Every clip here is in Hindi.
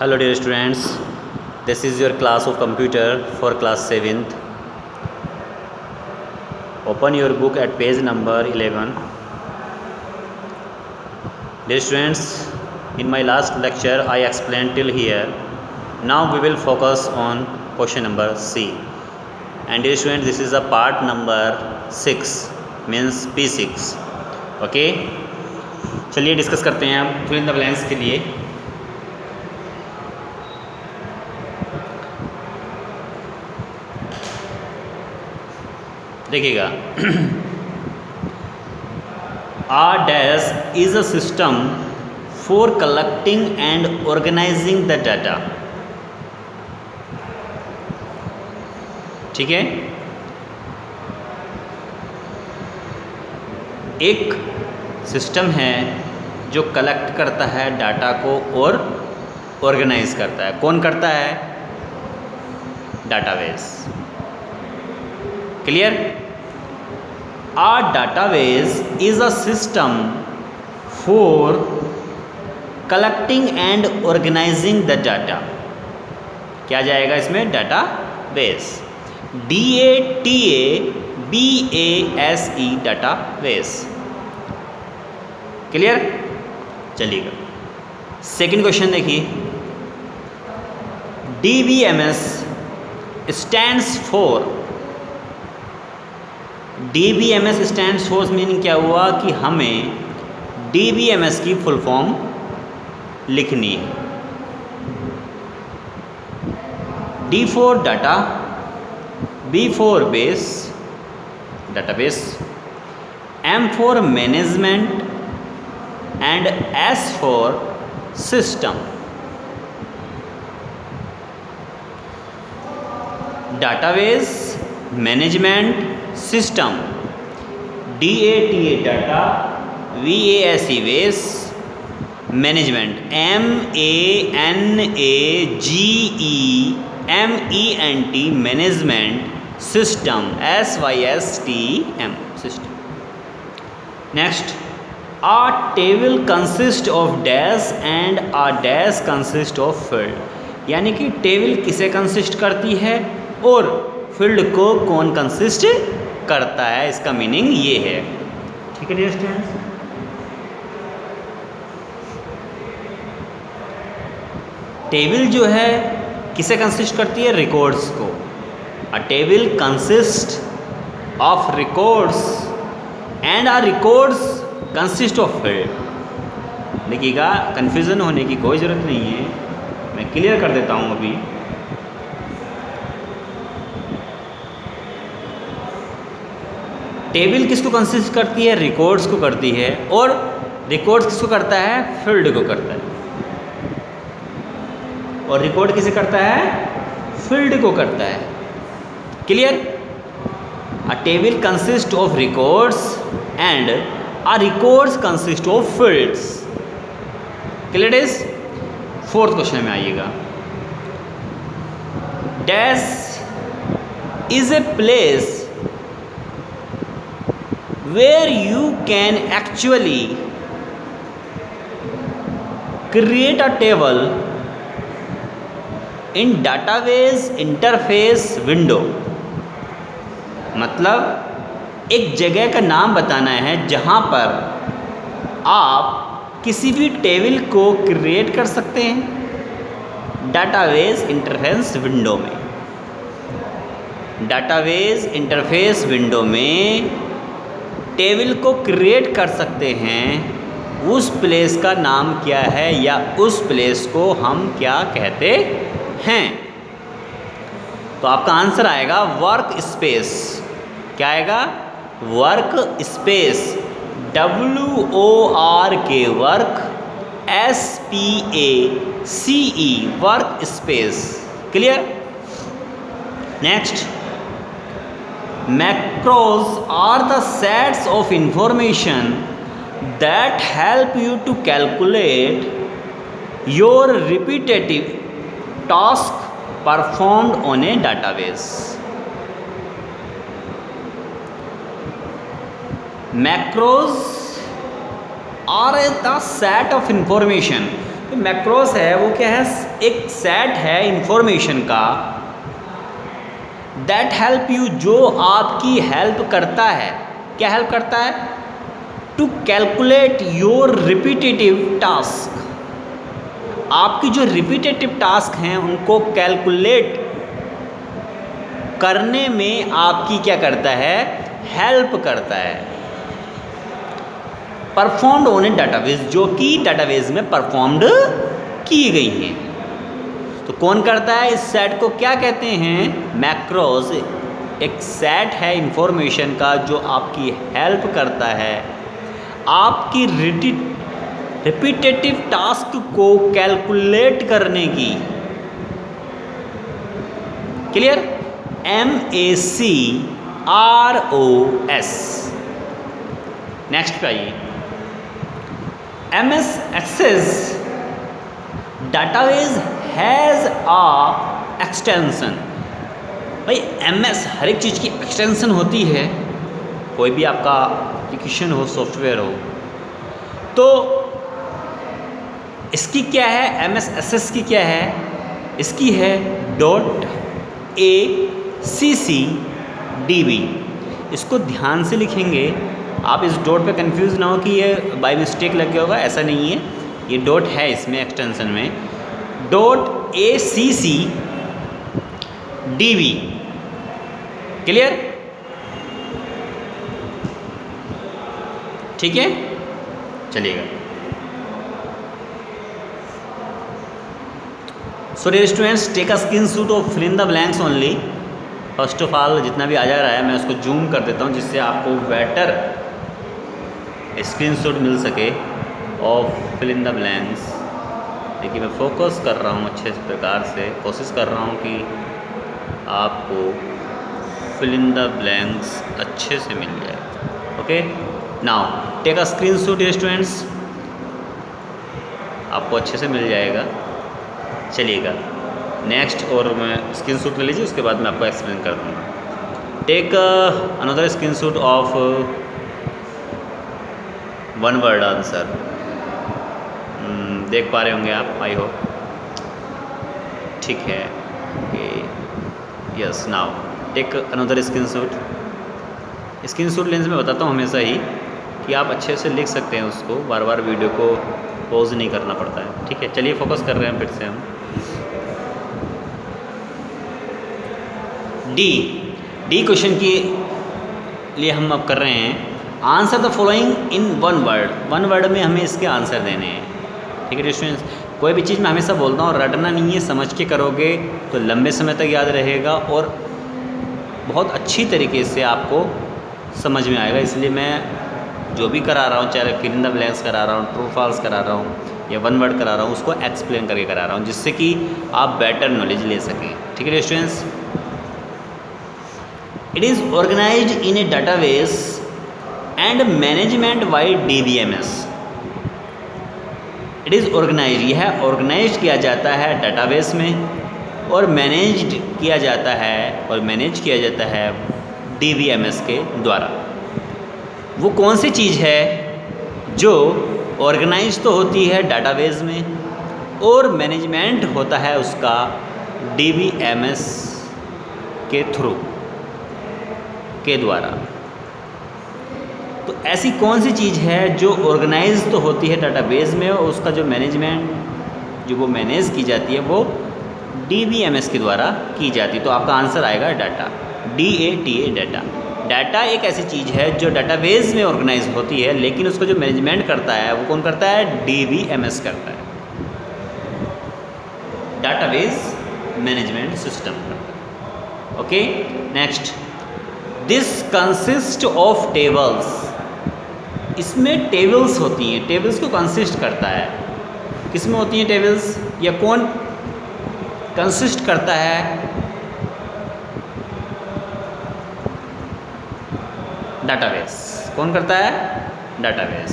Hello dear students, this is your class of computer for class 7th. Open your book at page number 11. Dear students, in my last lecture I explained till here. Now we will focus on question number C. And dear students, this is a part number 6, means P6. Okay? चलिए डिस्कस करते हैं अब फिल इन द ब्लैंक्स के लिए. देखिएगा, a dash is a system for collecting and organising the data. ठीक है, एक सिस्टम है जो कलेक्ट करता है डाटा को और ऑर्गेनाइज करता है. कौन करता है? Database. Clear? A database is a system for collecting and organizing the data. क्या जाएगा इसमें? Database. D-A-T-A-B-A-S-E database. क्लियर? चलिएगा, सेकंड क्वेश्चन देखिए. DBMS stands for. DBMS stands for meaning क्या हुआ कि हमें DBMS की फुल फॉर्म लिखनी है. D for data, B for base database, M for management and S for system. Database, management, system. DATA data, VASE vase, management, MANAGEMENT management, system, SYSTM system. Next, a table consist of dash and a dash consist of field. यानी कि टेबल किसे कंसिस्ट करती है और फील्ड को कौन कंसिस्ट करता है, इसका मीनिंग ये है. ठीक है डियर स्टूडेंट्स, टेबल जो है किसे कंसिस्ट करती है? रिकॉर्ड्स को. A table consist of records and a records consist of field. देखिएगा, कन्फ्यूज़न होने की कोई ज़रूरत नहीं है, मैं क्लियर कर देता हूँ अभी. टेबल किसको कंसिस्ट करती है? रिकॉर्ड्स को करती है. और रिकॉर्ड्स किसको करता है? फील्ड को करता है. और रिकॉर्ड किसे करता है? फील्ड को करता है. Clear? A table consist of records and a records consist of fields. Clear is? Fourth question में आइएगा. Dash is a place where you can actually create a table in database interface window. मतलब एक जगह का नाम बताना है जहाँ पर आप किसी भी टेबल को क्रिएट कर सकते हैं डाटाबेस इंटरफेस विंडो में. डाटाबेस इंटरफेस विंडो में टेबल को क्रिएट कर सकते हैं. उस प्लेस का नाम क्या है या उस प्लेस को हम क्या कहते हैं? तो आपका आंसर आएगा वर्क स्पेस. क्या आएगा? Work space. WORK work, SPACE work space. Clear? Next, macros are the sets of information that help you to calculate your repetitive task performed on a database. Macros are the set of information तो मैक्रोस है वो क्या है, एक सेट है इंफॉर्मेशन का दैट हेल्प यू, जो आपकी हेल्प करता है। क्या हेल्प करता है? To calculate your repetitive task. आपकी जो रिपीटेटिव टास्क हैं उनको कैलकुलेट करने में आपकी क्या करता है, हेल्प करता है। परफॉर्म्ड ऑन ए डाटाबेस, जो कि डाटाबेस में परफॉर्म्ड की गई हैं। तो कौन करता है? इस सेट को क्या कहते हैं? मैक्रोस। एक सेट है इंफॉर्मेशन का जो आपकी हेल्प करता है आपकी रिपीटेटिव टास्क को कैलकुलेट करने की। क्लियर? MACROS। नेक्स्ट पे आइए। MS Access database has a extension. भाई MS हर एक चीज़ की एक्सटेंशन होती है, कोई भी आपका एप्लीकेशन हो, सॉफ्टवेयर हो, तो इसकी क्या है? MS Access की क्या है? इसकी है .ACCDB। इसको ध्यान से लिखेंगे आप, इस डॉट पे कंफ्यूज ना हो कि ये बाय मिस्टेक लग गया होगा, ऐसा नहीं है। ये डॉट है इसमें एक्सटेंशन में, .ACCDB। क्लियर? ठीक है, चलिएगा। So dear students, take a screenshot of fill in the blanks only. First of all जितना भी आ जा रहा है मैं उसको जूम कर देता हूँ जिससे आपको बेटर स्क्रीनशॉट मिल सके of fill in the blanks. देखिए मैं फोकस कर रहा हूँ अच्छे प्रकार से, कोशिश कर रहा हूँ कि आपको फिल इन द ब्लैंक्स अच्छे से मिल जाए। Okay, now take a screenshot dear students, आपको अच्छे से मिल जाएगा। चलिएगा नेक्स्ट, और मैं स्क्रीनशॉट ले लीजिए, उसके बाद मैं आपको एक्सप्लेन कर दूँगा। Take another screenshot of one word answer. देख पा रहे होंगे आप, आई होप। ठीक है, okay, yes. Now take another screenshot. Screenshot lens में बताता हूँ हमेशा ही कि आप अच्छे से लिख सकते हैं उसको, बार बार वीडियो को पॉज नहीं करना पड़ता है। ठीक है, चलिए फोकस कर रहे हैं फिर से हम। डी क्वेश्चन के लिए हम अब कर रहे हैं answer the following in one word. One word में हमें इसके आंसर देने हैं। ठीक है स्टूडेंट्स, कोई भी चीज़ मैं हमेशा बोलता हूँ रटना नहीं है, समझ के करोगे तो लंबे समय तक याद रहेगा और बहुत अच्छी तरीके से आपको समझ में आएगा। इसलिए मैं जो भी करा रहा हूँ, चाहे फिल इन द ब्लैंक्स करा रहा हूँ, ट्रू फॉल्स करा रहा हूँ या वन वर्ड करा रहा हूँ, उसको एक्सप्लेन करके करा रहा हूँ जिससे कि आप बेटर नॉलेज ले सकें। ठीक है students, it is organised in a database and management by DBMS। It is organise, यह ऑर्गेनाइज किया जाता है डाटाबेस में और मैनेज किया जाता है DBMS के द्वारा। वो कौन सी चीज़ है जो ऑर्गेनाइज तो होती है डाटाबेस में और मैनेजमेंट होता है उसका DBMS के थ्रू के द्वारा। तो ऐसी कौन सी चीज़ है जो ऑर्गेनाइज तो होती है डाटाबेस में और उसका जो मैनेजमेंट, जो वो मैनेज की जाती है वो DBMS के द्वारा की जाती है। तो आपका आंसर आएगा डाटा, DATA, डाटा। डाटा एक ऐसी चीज़ है जो डाटाबेस में ऑर्गेनाइज होती है, लेकिन उसका जो मैनेजमेंट करता है वो कौन करता है? DBMS करता है, database management system. Okay, next, this consist of tables. इसमें टेबल्स होती हैं। टेबल्स को कंसिस्ट करता है, किस में होती हैं टेबल्स, या कौन कंसिस्ट करता है? डाटाबेस। कौन करता है? डाटाबेस।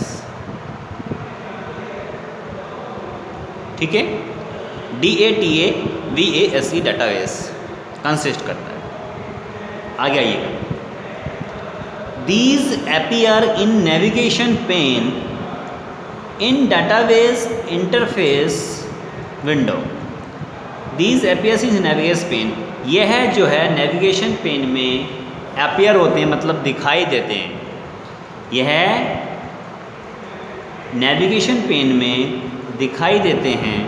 ठीक है, DATABASE, डाटाबेस कंसिस्ट करता है। आगे आइएगा। These appear in navigation pane in database interface window. These appears in navigation pane. यह जो है नेविगेशन पेन में अपीयर होते हैं, मतलब दिखाई देते हैं। यह नेविगेशन पेन में दिखाई देते हैं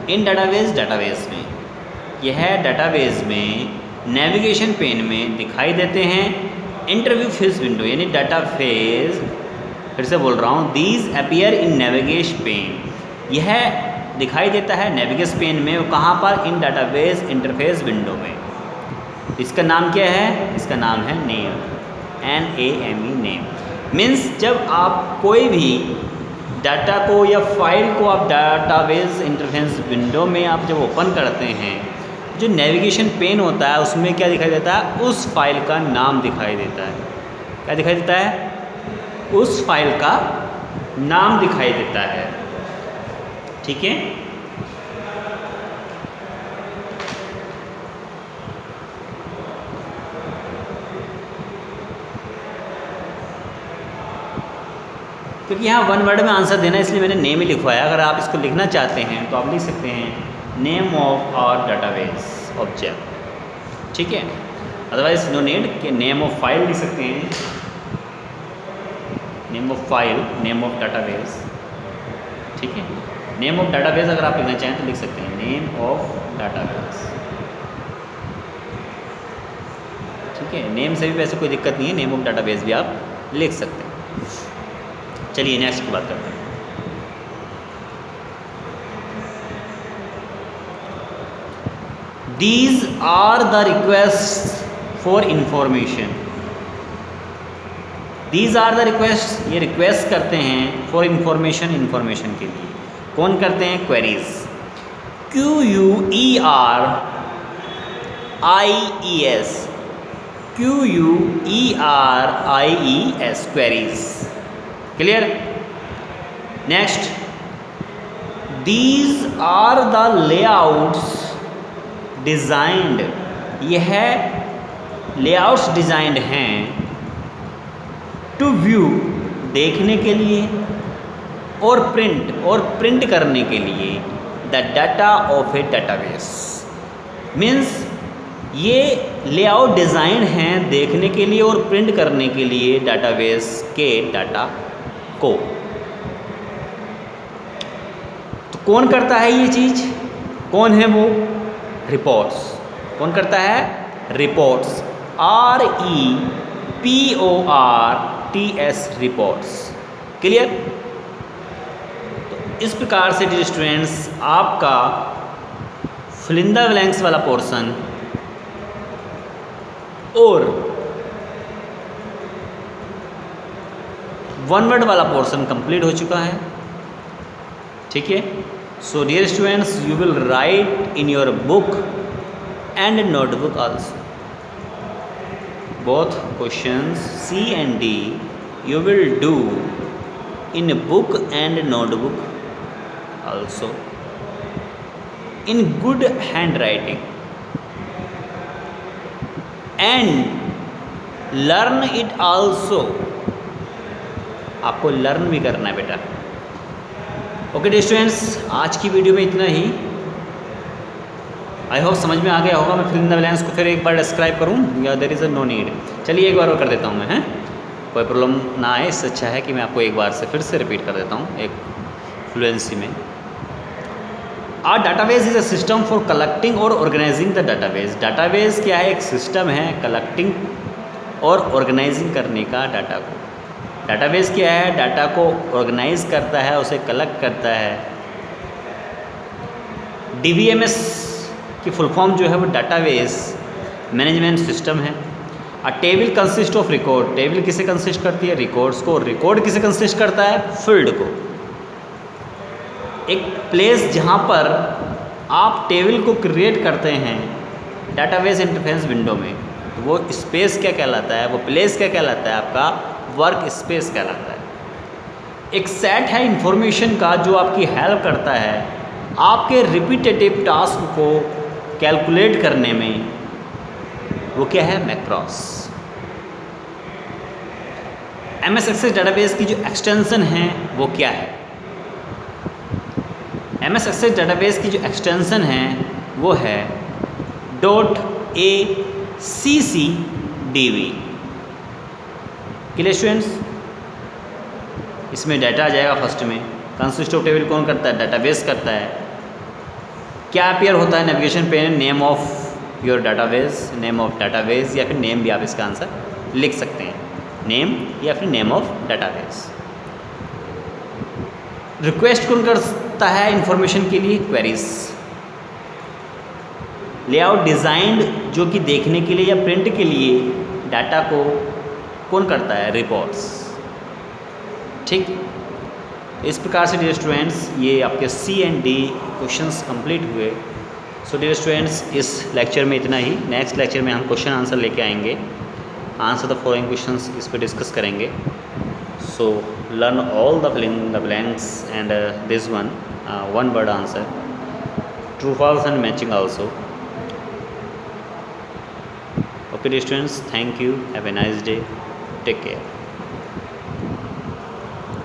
इन डाटाबेस में। यह डाटाबेस में नेविगेशन पेन में दिखाई देते हैं। इंटरव्यू फेस विंडो यानी डाटा फेस, फिर से बोल रहा हूँ, these appear in navigation pane. यह दिखाई देता है नेविगेशन पेन में, वो कहाँ पर? इन डाटाबेस इंटरफेस विंडो में। इसका नाम क्या है? इसका नाम है नेम, NAME, नेम। मीन्स जब आप कोई भी डाटा को या फाइल को आप डाटाबेस इंटरफेस विंडो में आप जब ओपन करते हैं, जो नेविगेशन पेन होता है उसमें क्या दिखाई देता है? उस फाइल का नाम दिखाई देता है। क्या दिखाई देता है? उस फाइल का नाम दिखाई देता है। ठीक है। क्योंकि यहाँ वन वर्ड में आंसर देना है, इसलिए मैंने नेम ही लिखवाया। अगर आप इसको लिखना चाहते हैं तो आप लिख सकते हैं name of our database object. ठीक है, अदरवाइज नो नीड कि नेम ऑफ फाइल लिख सकते हैं, name of file, name of database. ठीक है, नेम ऑफ डाटाबेस अगर आप लिखना चाहें तो लिख सकते हैं नेम ऑफ डाटाबेस। ठीक है, नेम से भी वैसे कोई दिक्कत नहीं है, नेम ऑफ डाटाबेस भी आप लिख सकते हैं। चलिए नेक्स्ट की बात करते हैं। These are the requests for information. These are the requests, ये रिक्वेस्ट करते हैं for information, information के लिए। कौन करते हैं? queries। QUERIES, queries। Clear? Next, these are the layouts designed. यह लेआउट्स डिज़ाइंड हैं टू व्यू, देखने के लिए, और प्रिंट करने के लिए the data of a database. Means ये लेआउट डिज़ाइन हैं देखने के लिए और प्रिंट करने के लिए डाटाबेस के डाटा को। तो कौन करता है ये चीज़? कौन है वो? रिपोर्ट्स। कौन करता है? Reports, REPORTS, reports. क्लियर? तो इस प्रकार से डियर स्टूडेंट्स आपका फिल इन द ब्लैंक्स वाला पोर्शन और वन वर्ड वाला पोर्शन कंप्लीट हो चुका है। ठीक है। So dear students, you will write in your book and notebook also both questions C and D you will do in book and notebook also in good handwriting and learn it also। आपको लर्न भी करना है बेटा। ओके डियर स्टूडेंट्स, आज की वीडियो में इतना ही। आई होप समझ में आ गया होगा। मैं फिल इन द ब्लैंक्स को फिर एक बार डिस्क्राइब करूँ या there is a no need? चलिए एक बार और कर देता हूँ मैं, हैं कोई प्रॉब्लम ना आए, इससे अच्छा है कि मैं आपको एक बार से फिर से रिपीट कर देता हूँ एक फ्लुएंसी में। Our database is a system for collecting और ऑर्गेनाइजिंग द डाटाबेस। डाटाबेस क्या है? एक सिस्टम है कलेक्टिंग और ऑर्गेनाइजिंग करने का डाटा को। डाटाबेस क्या है? डाटा को ऑर्गेनाइज करता है, उसे कलेक्ट करता है। DBMS की फुल फॉर्म जो है वो डाटाबेस मैनेजमेंट सिस्टम है। अ table consist of record. Table किसे कंसिस्ट करती है? रिकॉर्ड्स को। रिकॉर्ड किसे कंसिस्ट करता है? फील्ड को। एक प्लेस जहाँ पर आप टेबल को क्रिएट करते हैं डाटाबेस इंटरफेस विंडो में, तो वो स्पेस क्या कहलाता है? वो प्लेस क्या कहलाता है? आपका वर्क स्पेस कहलाता है। एक सेट है इंफॉर्मेशन का जो आपकी हेल्प करता है आपके रिपीटेटिव टास्क को कैलकुलेट करने में। वो क्या है? मैक्रोस। MS एक्सेस डाटाबेस की जो एक्सटेंशन है वो क्या है? MS Access डेटाबेस की जो एक्सटेंशन है वो है .accdb। Clear students? इसमें डाटा आ जाएगा फर्स्ट में। कंसिस्ट ऑफ टेबल कौन करता है? डेटाबेस करता है। क्या अपीयर होता है नेविगेशन पे? Name of your database, name of database, या फिर नेम भी आप इसका आंसर लिख सकते हैं, नेम या फिर नेम ऑफ डाटाबेस। रिक्वेस्ट कौन करता है इंफॉर्मेशन के लिए? क्वेरीज। लेआउट डिज़ाइंड जो कि देखने के लिए या प्रिंट के लिए डाटा को कौन करता है? रिपोर्ट्स। ठीक, इस प्रकार से डियर स्टूडेंट्स ये आपके सी एंड डी क्वेश्चंस कंप्लीट हुए। सो डियर स्टूडेंट्स इस लेक्चर में इतना ही। नेक्स्ट लेक्चर में हम क्वेश्चन आंसर लेके आएंगे, आंसर द फॉलोइंग क्वेश्चंस इस पर डिस्कस करेंगे। So learn all the fill in the blanks and this one word answer, true false and matching also. Okay dear students, thank you, have a nice day, take care.